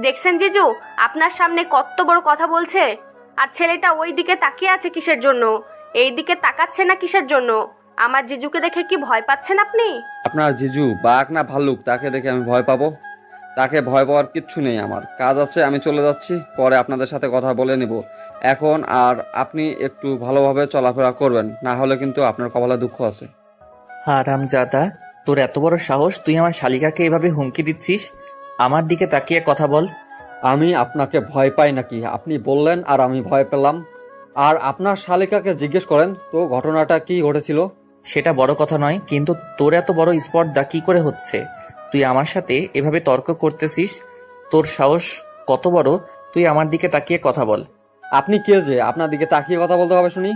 দেখছেন জিজু, আপনার সামনে কত বড় কথা বলছে, আর ছেলেটা ওই দিকে তাকিয়ে আছে কিসের জন্য? এই দিকে তাকাচ্ছে না কিসের জন্য? আমার জিজুকে দেখে কি ভয় পাচ্ছেন আপনি? আপনার জিজু বাঘ না ভাল্লুক, তাকে দেখে আমি ভয় পাবো? তাকে ভয় পাওয়ার কিচ্ছু নেই, আমার কাজ আছে, আমি চলে যাচ্ছি, পরে আপনাদের সাথে কথা বলে নিব। এখন আর আপনি একটু ভালোভাবে চলাফেরা করবেন, না হলে কিন্তু আপনার কপালে দুঃখ আছে। হারামজাদা, তোর এত বড় সাহস, তুই আমার শালিকাকে এভাবে হুমকি দিচ্ছিস? আমার দিকে তাকিয়ে কথা বল। আমি আপনাকে ভয় পাই নাকি? আপনি বললেন আর আমি ভয় পেলাম। আর আপনার শালিকাকে জিজ্ঞেস করেন তো ঘটনাটা কি ঘটেছিল। সেটা বড় কথা নয়, কিন্তু তোর এত বড় স্পর্ধা কি করে হচ্ছে? তুই আমার সাথে এভাবে তর্ক করতেছিস? তোর সাহস কত বড়? তুই আমার দিকে তাকিয়ে কথা বল। আপনি কে যে আপনার দিকে তাকিয়ে কথা বলতে হবে শুনি?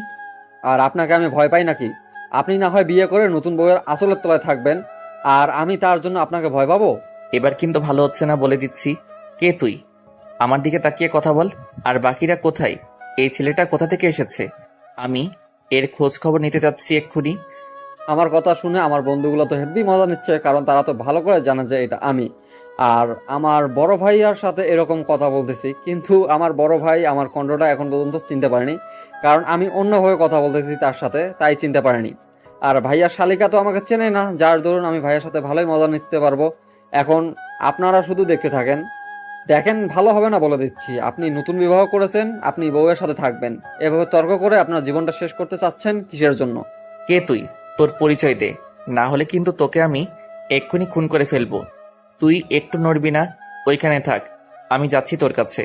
আর আপনাকে আমি ভয় পাই নাকি? আপনি না হয় বিয়ে করে নতুন বউয়ের আঁচলের তলায় থাকবেন, আর আমি তার জন্য আপনাকে ভয় পাবো? এবার কিন্তু ভালো হচ্ছে না, বলে দিচ্ছি। কে তুই? আমার দিকে তাকিয়ে কথা বল। আর বাকিরা কোথায়? এই ছেলেটা কোথা থেকে এসেছে? আমি এর খোঁজ খবর নিতে চাচ্ছি এক্ষুনি। আমার কথা শুনে আমার বন্ধুগুলো তো হেব্বি মজা নিচ্ছে, কারণ তারা তো ভালো করে জানে যে এটা আমি। আর আমার বড় ভাইয়ার সাথে এরকম কথা বলতেছি, কিন্তু আমার বড় ভাই আমার কণ্ঠটা এখন পর্যন্ত চিনতে পারেনি, কারণ আমি অন্যভাবে কথা বলতেছি তার সাথে, তাই চিনতে পারেনি। আর ভাইয়ার শালিকা তো আমাকে চেনে না, যার দরুন আমি ভাইয়ার সাথে ভালোই মজা নিতে পারবো। এখন আপনারা শুধু দেখতে থাকেন, দেখেন ভালো হবে না বলে দিচ্ছি। আপনি নতুন বিবাহ করেছেন, আপনি বউয়ের সাথে থাকবেন, এভাবে তর্ক করে আপনার জীবনটা শেষ করতে চাচ্ছেন কিসের জন্য? কে তুই? তোর পরিচয় দে, না হলে কিন্তু তোকে আমি এক্ষুনি খুন করে ফেলবো। তুই একটু নড়বি না, ওইখানে থাক। আমি যাচ্ছি তোর কাছে।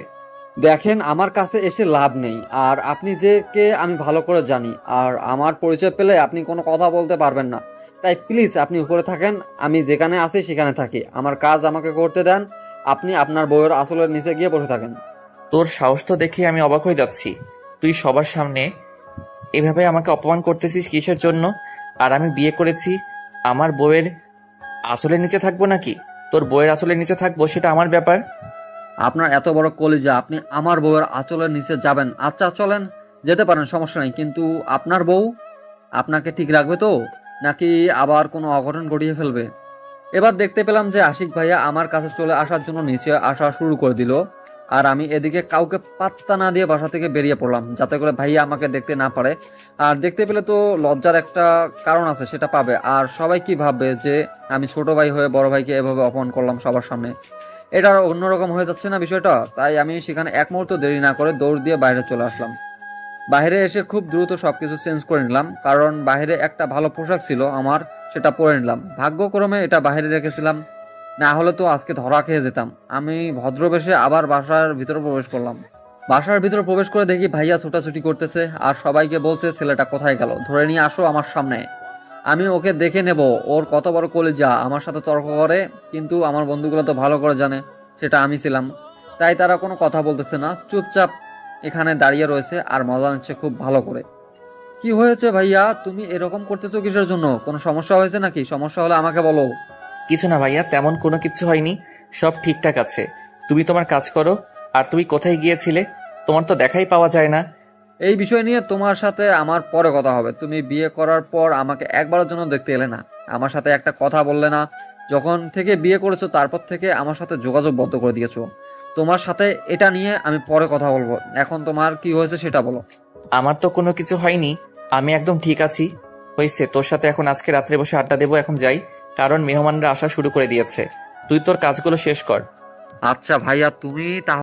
দেখেন আমার কাছে এসে লাভ নেই, আর আপনি যে কে আমি ভালো করে জানি, আর আমার পরিচয় পেলে আপনি কোনো কথা বলতে পারবেন না। তাই প্লিজ আপনি উপরে থাকেন, আমি যেখানে আছি সেখানে থাকি, আমার কাজ আমাকে করতে দেন। আপনি আপনার বউয়ের আঁচলের নিচে গিয়ে বসে থাকেন। তোর সাহস তো দেখে আমি অবাক হয়ে যাচ্ছি। তুই সবার সামনে এভাবে আমাকে অপমান করতেছিস কিসের জন্য? আর আমি বিয়ে করেছি, আমার বউয়ের আঁচলের নিচে থাকবো নাকি? তোর বউয়ের আঁচলের নিচে থাকবো, সেটা আমার ব্যাপার। আপনার এত বড় কলিজা, আপনি আমার বউয়ের আঁচলের নিচে যাবেন? আচ্ছা চলেন, যেতে পারেন, সমস্যা নেই, কিন্তু আপনার বউ আপনাকে ঠিক রাখবে তো, নাকি আবার কোনো অঘটন ঘটিয়ে ফেলবে? এবার দেখতে পেলাম যে আশিক ভাইয়া আমার কাছে চলে আসার জন্য নিচে আসা শুরু করে দিল, আর আমি এদিকে কাউকে পাত্তা না দিয়ে বাসা থেকে বেরিয়ে পড়লাম, যাতে করে ভাইয়া আমাকে দেখতে না পারে। আর দেখতে পেলে তো লজ্জার একটা কারণ আছে, সেটা পাবে, আর সবাই কি ভাববে যে আমি ছোট ভাই হয়ে বড় ভাইকে এভাবে অপমান করলাম সবার সামনে। এটা অন্যরকম হয়ে যাচ্ছে না বিষয়টা? তাই আমি সেখানে এক মুহূর্ত দেরি না করে দৌড় দিয়ে বাইরে চলে আসলাম। বাইরে এসে খুব দ্রুত সবকিছু চেঞ্জ করে নিলাম, কারণ বাইরে একটা ভালো পোশাক ছিল আমার, সেটা পরে নিলাম। ভাগ্যক্রমে এটা বাইরে রেখেছিলাম, না হলে তো আজকে ধরা খেয়ে যেতাম। আমি ভদ্রবেশে আবার বাসার ভিতরে প্রবেশ করলাম। বাসার ভিতরে প্রবেশ করে দেখি ভাইয়া ছোটাছুটি করতেছে, আর সবাইকে বলছে ছেলেটা কোথায় গেল, ধরে নিয়ে আসো আমার সামনে, আমি ওকে দেখে নেব ওর কত বড় কলিজা আমার সাথে তর্ক করে। কিন্তু আমার বন্ধুগুলো তো ভালো করে জানে সেটা আমি ছিলাম, তাই তারা কোনো কথা বলতেছে না, চুপচাপ এখানে দাঁড়িয়ে রয়েছে আর মজা নিচ্ছে খুব ভালো করে। কি হয়েছে ভাইয়া, তুমি এরকম করতেছো কিসের জন্য? কোনো সমস্যা হয়েছে নাকি? সমস্যা হলে আমাকে বলো। কিছু না ভাইয়া, তেমন কোনো কিছু হয়নি, সব ঠিকঠাক আছে। তুমি তোমার কাজ করো। আর তুমি কোথায় গিয়েছিলে? তোমার তো দেখাই পাওয়া যায় না। এই বিষয় নিয়ে তোমার সাথে আমার পরে কথা হবে। তুমি বিয়ে করার পর আমাকে একবারের জন্য দেখতে এলে না, আমার সাথে একটা কথা বললে না। যখন থেকে বিয়ে করেছো তারপর থেকে আমার সাথে যোগাযোগ বন্ধ করে দিয়েছো। তোমার সাথে এটা নিয়ে আমি পরে কথা বলবো, এখন তোমার কি হয়েছে সেটা বলো। আমার তো কোনো কিছু হয়নি, আমি একদম ঠিক আছি। হয়েছে, তোর সাথে এখন আজকে রাত্রে বসে আড্ডা দেবো, এখন যাই, কারণ মেহমানরা আসা শুরু করে দিয়েছে। তুই তোর কাজগুলো শেষ কর। আচ্ছা ভাইয়া, তুমি তাহলে